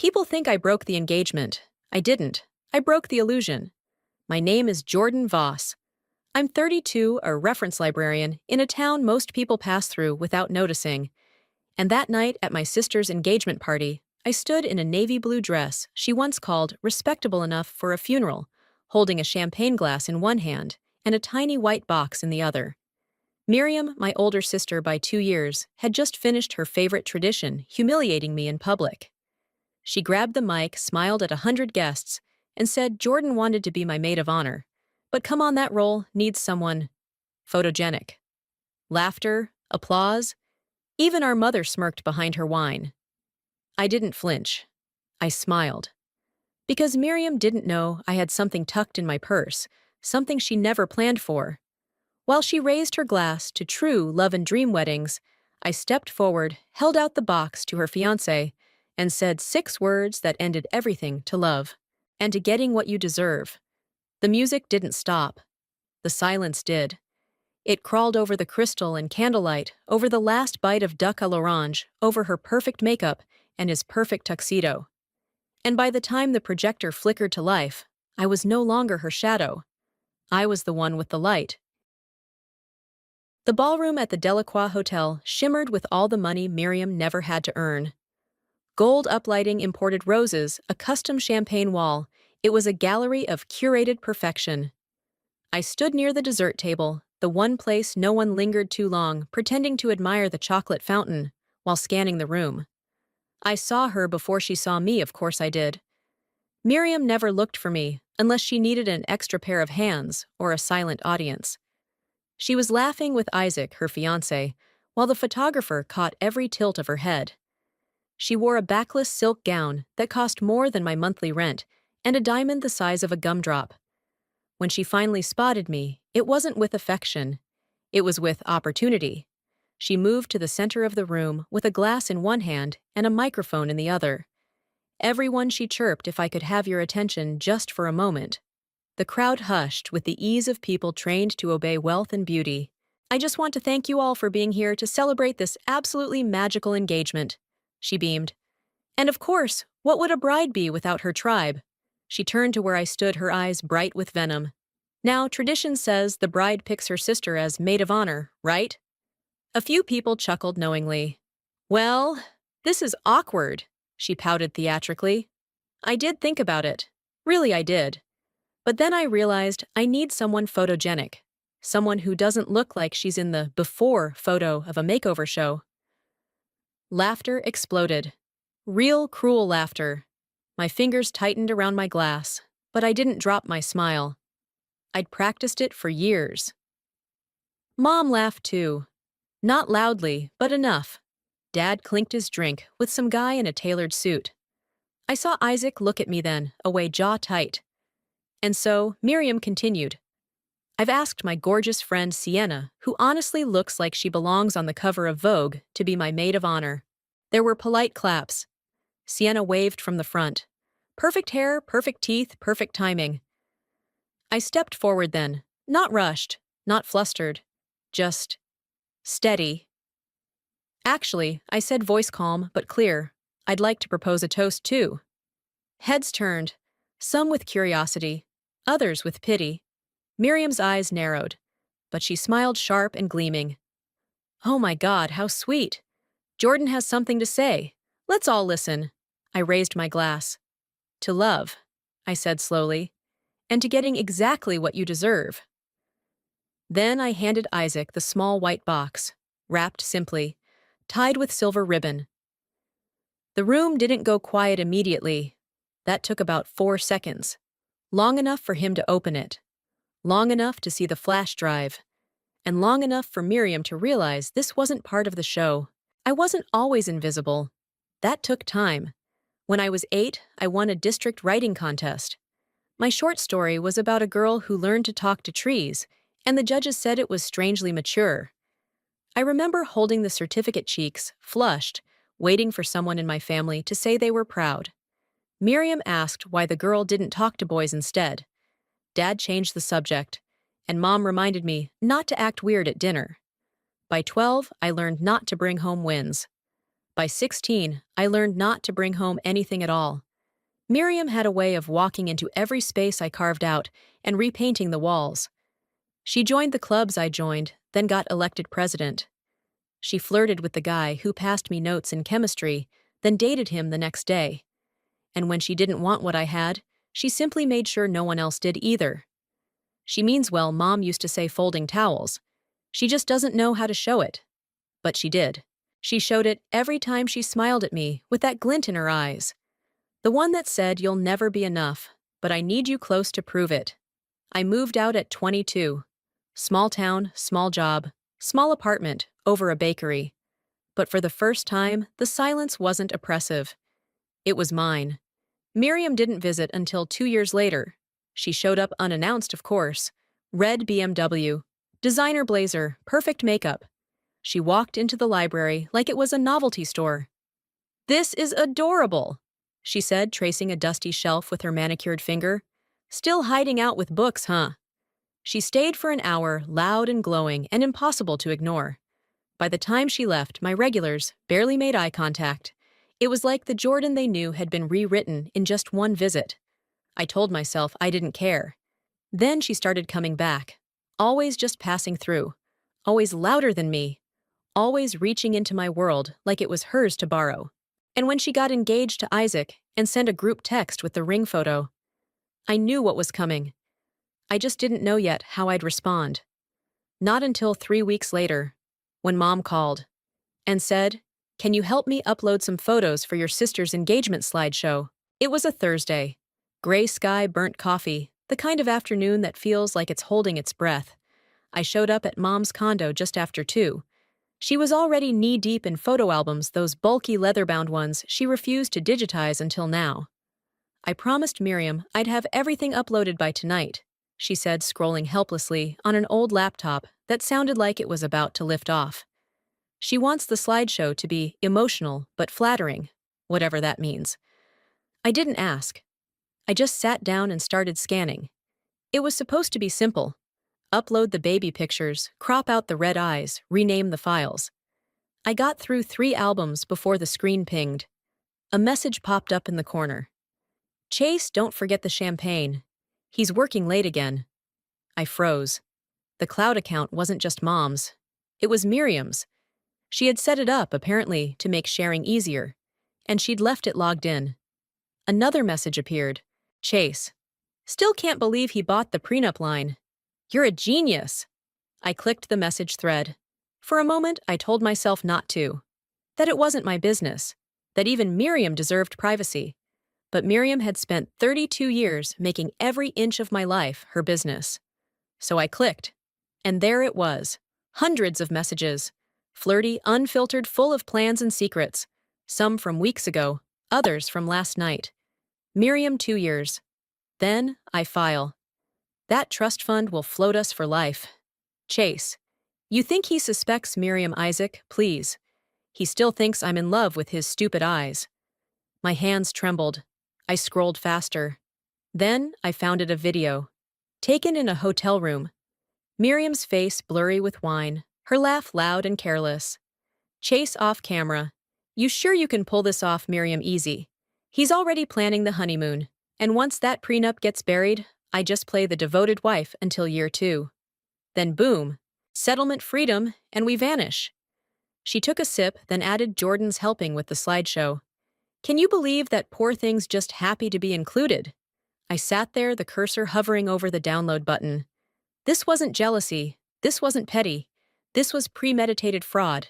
People think I broke the engagement. I didn't. I broke the illusion. My name is Jordan Voss. I'm 32, a reference librarian, in a town most people pass through without noticing. And that night at my sister's engagement party, I stood in a navy blue dress she once called respectable enough for a funeral, holding a champagne glass in one hand and a tiny white box in the other. Miriam, my older sister by 2 years, had just finished her favorite tradition, humiliating me in public. She grabbed the mic, smiled at 100 guests, and said Jordan wanted to be my maid of honor. But come on, that role needs someone photogenic. Laughter, applause, even our mother smirked behind her wine. I didn't flinch. I smiled. Because Miriam didn't know I had something tucked in my purse, something she never planned for. While she raised her glass to true love and dream weddings, I stepped forward, held out the box to her fiancé, and said 6 words that ended everything to love and to getting what you deserve. The music didn't stop. The silence did. It crawled over the crystal and candlelight, over the last bite of duck à l'orange, over her perfect makeup and his perfect tuxedo. And by the time the projector flickered to life, I was no longer her shadow. I was the one with the light. The ballroom at the Delacroix Hotel shimmered with all the money Miriam never had to earn. Gold uplighting imported roses, a custom champagne wall. It was a gallery of curated perfection. I stood near the dessert table, the one place no one lingered too long, pretending to admire the chocolate fountain, while scanning the room. I saw her before she saw me, of course I did. Miriam never looked for me, unless she needed an extra pair of hands or a silent audience. She was laughing with Isaac, her fiancé, while the photographer caught every tilt of her head. She wore a backless silk gown that cost more than my monthly rent and a diamond the size of a gumdrop. When she finally spotted me, it wasn't with affection. It was with opportunity. She moved to the center of the room with a glass in one hand and a microphone in the other. Everyone she chirped if I could have your attention just for a moment. The crowd hushed with the ease of people trained to obey wealth and beauty. I just want to thank you all for being here to celebrate this absolutely magical engagement, she beamed. And of course, what would a bride be without her tribe? She turned to where I stood, her eyes bright with venom. Now, tradition says the bride picks her sister as maid of honor, right? A few people chuckled knowingly. Well, this is awkward, she pouted theatrically. I did think about it. Really, I did. But then I realized I need someone photogenic, someone who doesn't look like she's in the before photo of a makeover show. Laughter exploded. Real cruel laughter. My fingers tightened around my glass, but I didn't drop my smile. I'd practiced it for years. Mom laughed too. Not loudly, but enough. Dad clinked his drink with some guy in a tailored suit. I saw Isaac look at me then, away jaw tight. And so, Miriam continued. I've asked my gorgeous friend Sienna, who honestly looks like she belongs on the cover of Vogue, to be my maid of honor. There were polite claps. Sienna waved from the front. Perfect hair, perfect teeth, perfect timing. I stepped forward then, not rushed, not flustered, just steady. Actually, I said, voice calm but clear, I'd like to propose a toast too. Heads turned, some with curiosity, others with pity. Miriam's eyes narrowed, but she smiled sharp and gleaming. Oh my God, how sweet. Jordan has something to say. Let's all listen. I raised my glass. To love, I said slowly, and to getting exactly what you deserve. Then I handed Isaac the small white box, wrapped simply, tied with silver ribbon. The room didn't go quiet immediately. That took about 4 seconds, long enough for him to open it, long enough to see the flash drive, and long enough for Miriam to realize this wasn't part of the show. I wasn't always invisible. That took time. When I was 8, I won a district writing contest. My short story was about a girl who learned to talk to trees, and the judges said it was strangely mature. I remember holding the certificate cheeks, flushed, waiting for someone in my family to say they were proud. Miriam asked why the girl didn't talk to boys instead. Dad changed the subject, and Mom reminded me not to act weird at dinner. By 12, I learned not to bring home wins. By 16, I learned not to bring home anything at all. Miriam had a way of walking into every space I carved out and repainting the walls. She joined the clubs I joined, then got elected president. She flirted with the guy who passed me notes in chemistry, then dated him the next day. And when she didn't want what I had, she simply made sure no one else did either. She means well, Mom used to say folding towels. She just doesn't know how to show it. But she did. She showed it every time she smiled at me with that glint in her eyes. The one that said, "You'll never be enough, but I need you close to prove it." I moved out at 22. Small town, small job, small apartment, over a bakery. But for the first time, the silence wasn't oppressive. It was mine. Miriam didn't visit until 2 years later. She showed up unannounced, of course. Red BMW, designer blazer, perfect makeup. She walked into the library like it was a novelty store. "This is adorable," she said, tracing a dusty shelf with her manicured finger. "Still hiding out with books, huh?" She stayed for an hour, loud and glowing and impossible to ignore. By the time she left, my regulars barely made eye contact. It was like the Jordan they knew had been rewritten in just one visit. I told myself I didn't care. Then she started coming back, always just passing through, always louder than me, always reaching into my world like it was hers to borrow. And when she got engaged to Isaac and sent a group text with the ring photo, I knew what was coming. I just didn't know yet how I'd respond. Not until 3 weeks later, when Mom called and said, "Can you help me upload some photos for your sister's engagement slideshow?" It was a Thursday. Gray sky, burnt coffee, the kind of afternoon that feels like it's holding its breath. I showed up at Mom's condo just after 2. She was already knee-deep in photo albums, those bulky leather-bound ones she refused to digitize until now. "I promised Miriam I'd have everything uploaded by tonight," she said, scrolling helplessly on an old laptop that sounded like it was about to lift off. "She wants the slideshow to be emotional but flattering, whatever that means." I didn't ask. I just sat down and started scanning. It was supposed to be simple. Upload the baby pictures, crop out the red eyes, rename the files. I got through 3 albums before the screen pinged. A message popped up in the corner. "Chase, don't forget the champagne. He's working late again." I froze. The cloud account wasn't just Mom's. It was Miriam's. She had set it up, apparently, to make sharing easier, and she'd left it logged in. Another message appeared. "Chase, still can't believe he bought the prenup line. You're a genius." I clicked the message thread. For a moment, I told myself not to. That it wasn't my business. That even Miriam deserved privacy. But Miriam had spent 32 years making every inch of my life her business. So I clicked. And there it was. Hundreds of messages. Flirty, unfiltered, full of plans and secrets. Some from weeks ago, others from last night. Miriam, 2 years. Then I file. That trust fund will float us for life. Chase. You think he suspects Miriam Isaac, please. He still thinks I'm in love with his stupid eyes. My hands trembled. I scrolled faster. Then I found it a video. Taken in a hotel room. Miriam's face blurry with wine, her laugh loud and careless. Chase off camera. You sure you can pull this off, Miriam? Easy. He's already planning the honeymoon. And once that prenup gets buried, I just play the devoted wife until year 2. Then boom, settlement freedom, and we vanish. She took a sip, then added Jordan's helping with the slideshow. Can you believe that poor thing's just happy to be included? I sat there, the cursor hovering over the download button. This wasn't jealousy. This wasn't petty. This was premeditated fraud.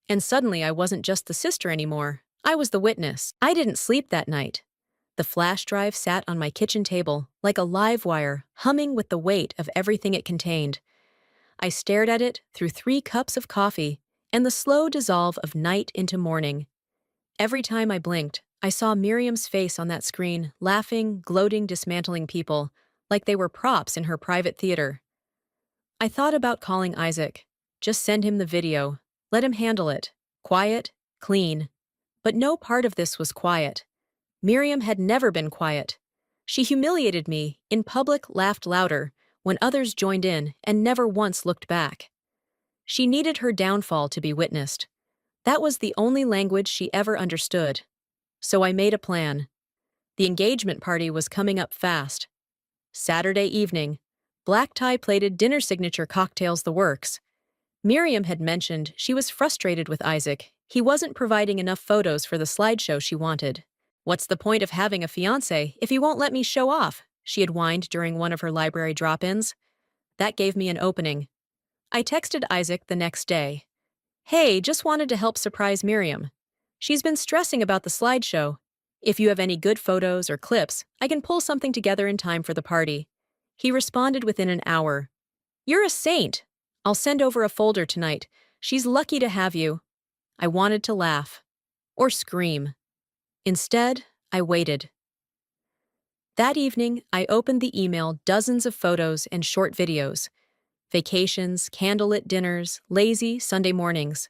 And suddenly I wasn't just the sister anymore. I was the witness. I didn't sleep that night. The flash drive sat on my kitchen table like a live wire, humming with the weight of everything it contained. I stared at it through 3 cups of coffee and the slow dissolve of night into morning. Every time I blinked, I saw Miriam's face on that screen, laughing, gloating, dismantling people, like they were props in her private theater. I thought about calling Isaac. Just send him the video. Let him handle it. Quiet, clean. But no part of this was quiet. Miriam had never been quiet. She humiliated me, in public laughed louder, when others joined in and never once looked back. She needed her downfall to be witnessed. That was the only language she ever understood. So I made a plan. The engagement party was coming up fast. Saturday evening. Black tie-plated dinner signature cocktails the works. Miriam had mentioned she was frustrated with Isaac. He wasn't providing enough photos for the slideshow she wanted. "What's the point of having a fiancé if he won't let me show off?" she had whined during one of her library drop-ins. That gave me an opening. I texted Isaac the next day. "Hey, just wanted to help surprise Miriam. She's been stressing about the slideshow. If you have any good photos or clips, I can pull something together in time for the party." He responded within an hour. "You're a saint. I'll send over a folder tonight. She's lucky to have you." I wanted to laugh. Or scream. Instead, I waited. That evening, I opened the email dozens of photos and short videos. Vacations, candlelit dinners, lazy Sunday mornings.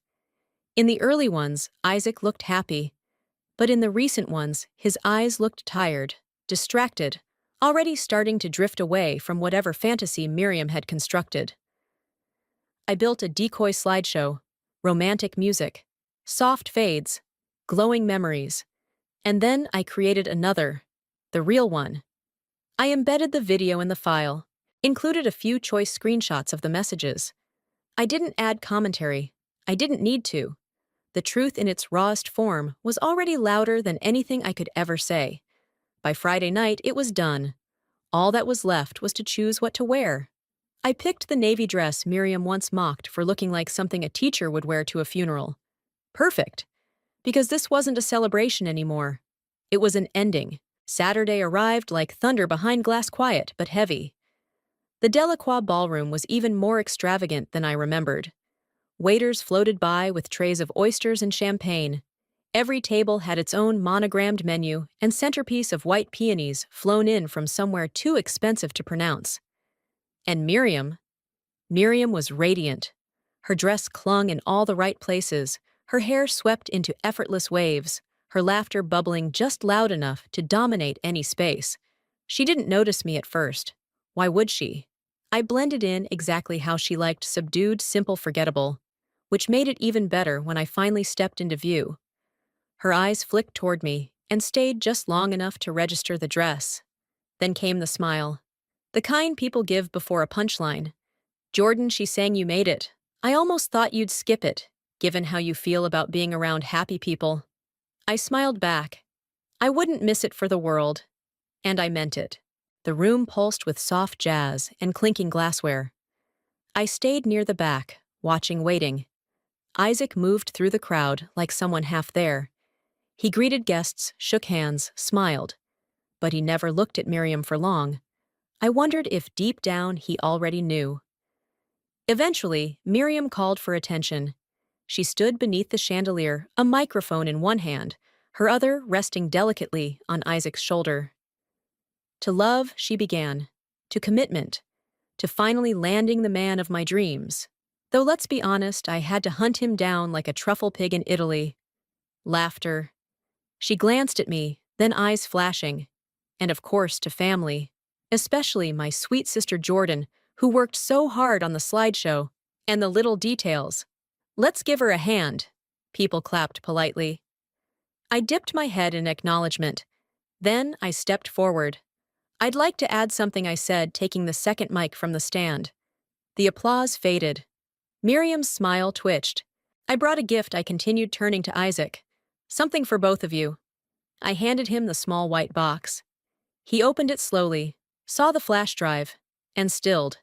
In the early ones, Isaac looked happy. But in the recent ones, his eyes looked tired, distracted, already starting to drift away from whatever fantasy Miriam had constructed. I built a decoy slideshow, romantic music, soft fades, glowing memories. And then I created another, the real one. I embedded the video in the file, included a few choice screenshots of the messages. I didn't add commentary. I didn't need to. The truth in its rawest form was already louder than anything I could ever say. By Friday night, it was done. All that was left was to choose what to wear. I picked the navy dress Miriam once mocked for looking like something a teacher would wear to a funeral. Perfect. Because this wasn't a celebration anymore. It was an ending. Saturday arrived like thunder behind glass, quiet but heavy. The Delacroix ballroom was even more extravagant than I remembered. Waiters floated by with trays of oysters and champagne. Every table had its own monogrammed menu and centerpiece of white peonies flown in from somewhere too expensive to pronounce. And Miriam was radiant. Her dress clung in all the right places, her hair swept into effortless waves, her laughter bubbling just loud enough to dominate any space. She didn't notice me at first. Why would she? I blended in exactly how she liked, subdued, simple, forgettable, which made it even better when I finally stepped into view. Her eyes flicked toward me and stayed just long enough to register the dress. Then came the smile. The kind people give before a punchline. "Jordan," she sang, "you made it. I almost thought you'd skip it, given how you feel about being around happy people." I smiled back. I wouldn't miss it for the world. And I meant it. The room pulsed with soft jazz and clinking glassware. I stayed near the back, watching, waiting. Isaac moved through the crowd like someone half there. He greeted guests, shook hands, smiled. But he never looked at Miriam for long. I wondered if deep down he already knew. Eventually, Miriam called for attention. She stood beneath the chandelier, a microphone in one hand, her other resting delicately on Isaac's shoulder. To love, she began. To commitment. To finally landing the man of my dreams. Though let's be honest, I had to hunt him down like a truffle pig in Italy. Laughter. She glanced at me, then eyes flashing. And of course to family. Especially my sweet sister Jordan, who worked so hard on the slideshow. And the little details. "Let's give her a hand." People clapped politely. I dipped my head in acknowledgement. Then I stepped forward. "I'd like to add something," I said, taking the second mic from the stand. The applause faded. Miriam's smile twitched. "I brought a gift," I continued, turning to Isaac. "Something for both of you." I handed him the small white box. He opened it slowly, saw the flash drive, and stilled.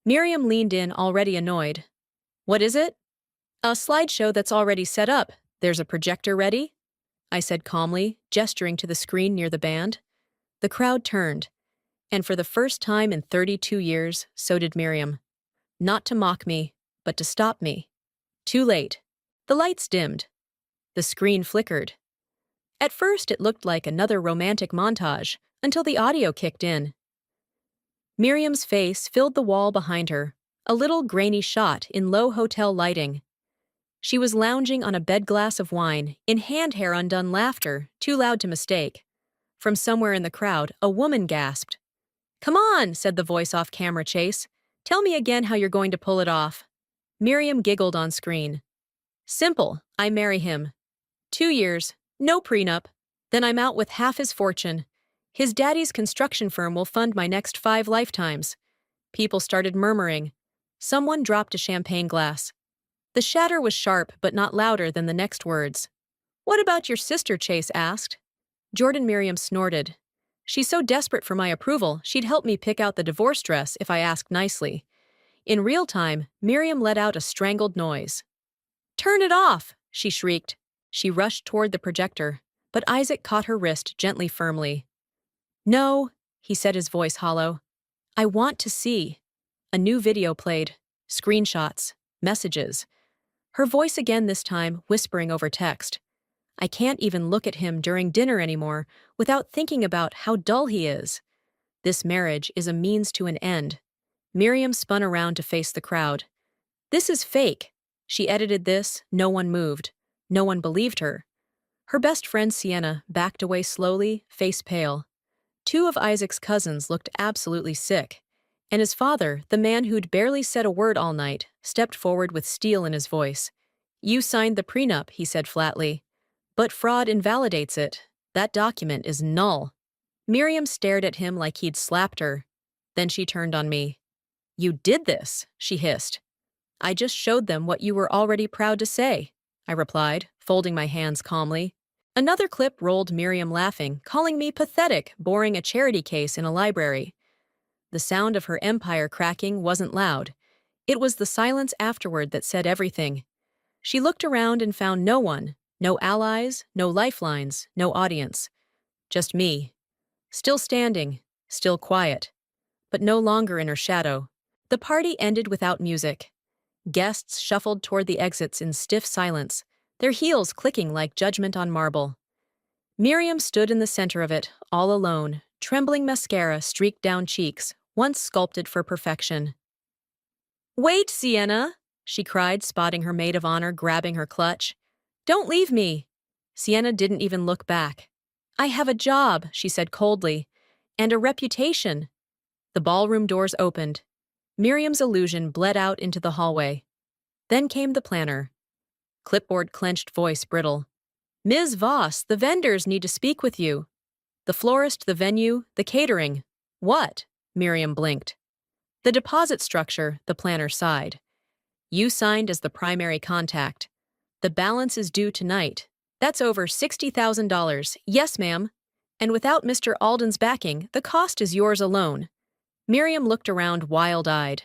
Miriam leaned in, already annoyed. "What is it?" "A slideshow that's already set up. There's a projector ready," I said calmly, gesturing to the screen near the band. The crowd turned, and for the first time in 32 years, so did Miriam. Not to mock me, but to stop me. Too late. The lights dimmed. The screen flickered. At first it looked like another romantic montage, until the audio kicked in. Miriam's face filled the wall behind her, a little grainy shot in low hotel lighting. She was lounging on a bed, glass of wine, in hand, hair undone, laughter, too loud to mistake. From somewhere in the crowd, a woman gasped. "Come on," said the voice off camera, Chase. "Tell me again how you're going to pull it off." Miriam giggled on screen. Simple, I marry him. 2 years, no prenup. Then I'm out with half his fortune. His daddy's construction firm will fund my next 5 lifetimes. People started murmuring. Someone dropped a champagne glass. The shatter was sharp but not louder than the next words. What about your sister? Chase asked. Jordan Miriam snorted. She's so desperate for my approval, she'd help me pick out the divorce dress if I asked nicely. In real time, Miriam let out a strangled noise. Turn it off, she shrieked. She rushed toward the projector, but Isaac caught her wrist gently firmly. No, he said, his voice hollow. I want to see. A new video played. Screenshots. Messages. Her voice again this time, whispering over text. I can't even look at him during dinner anymore without thinking about how dull he is. This marriage is a means to an end. Miriam spun around to face the crowd. This is fake. She edited this, no one moved. No one believed her. Her best friend Sienna backed away slowly, face pale. 2 of Isaac's cousins looked absolutely sick, and his father, the man who'd barely said a word all night, stepped forward with steel in his voice. You signed the prenup, he said flatly. But fraud invalidates it. That document is null. Miriam stared at him like he'd slapped her. Then she turned on me. You did this, she hissed. I just showed them what you were already proud to say, I replied, folding my hands calmly. Another clip rolled Miriam laughing, calling me pathetic, boring a charity case in a library. The sound of her empire cracking wasn't loud. It was the silence afterward that said everything. She looked around and found no one, no allies, no lifelines, no audience. Just me. Still standing, still quiet, but no longer in her shadow. The party ended without music. Guests shuffled toward the exits in stiff silence, their heels clicking like judgment on marble. Miriam stood in the center of it, all alone, trembling mascara streaked down cheeks, once sculpted for perfection. Wait, Sienna, she cried, spotting her maid of honor grabbing her clutch. Don't leave me. Sienna didn't even look back. I have a job, she said coldly, and a reputation. The ballroom doors opened. Miriam's illusion bled out into the hallway. Then came the planner. Clipboard clenched voice brittle. Ms. Voss, the vendors need to speak with you. The florist, the venue, the catering. What? Miriam blinked. The deposit structure, the planner sighed. You signed as the primary contact. The balance is due tonight. That's over $60,000. Yes, ma'am. And without Mr. Alden's backing, the cost is yours alone. Miriam looked around wild-eyed.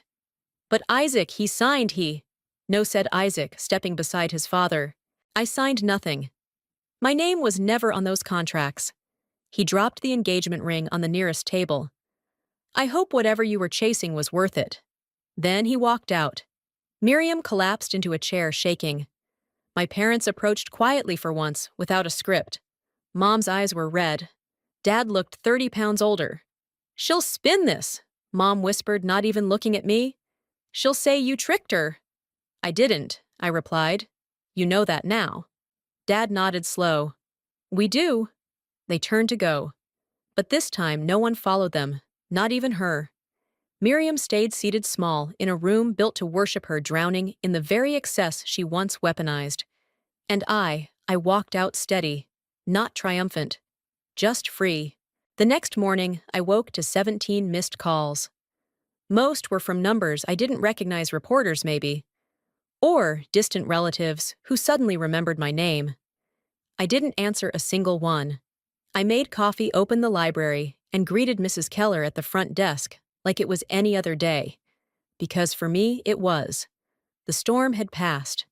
But Isaac, he signed, he. No, said Isaac, stepping beside his father. I signed nothing. My name was never on those contracts. He dropped the engagement ring on the nearest table. I hope whatever you were chasing was worth it. Then he walked out. Miriam collapsed into a chair, shaking. My parents approached quietly for once, without a script. Mom's eyes were red. Dad looked 30 pounds older. She'll spin this, Mom whispered, not even looking at me. She'll say you tricked her. I didn't, I replied. You know that now. Dad nodded slow. We do. They turned to go. But this time no one followed them, not even her. Miriam stayed seated small in a room built to worship her drowning in the very excess she once weaponized. And I walked out steady, not triumphant, just free. The next morning, I woke to 17 missed calls. Most were from numbers I didn't recognize, reporters maybe, or distant relatives who suddenly remembered my name. I didn't answer a single one. I made coffee, opened the library, and greeted Mrs. Keller at the front desk like it was any other day. Because for me, it was. The storm had passed.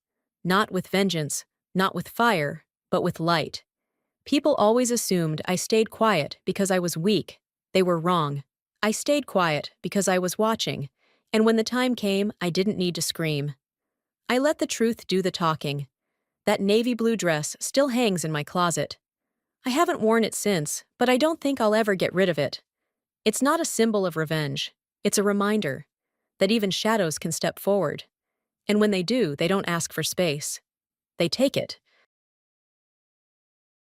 Not with vengeance, not with fire, but with light. People always assumed I stayed quiet because I was weak. They were wrong. I stayed quiet because I was watching, and when the time came, I didn't need to scream. I let the truth do the talking. That navy blue dress still hangs in my closet. I haven't worn it since, but I don't think I'll ever get rid of it. It's not a symbol of revenge. It's a reminder that even shadows can step forward. And when they do, they don't ask for space. They take it,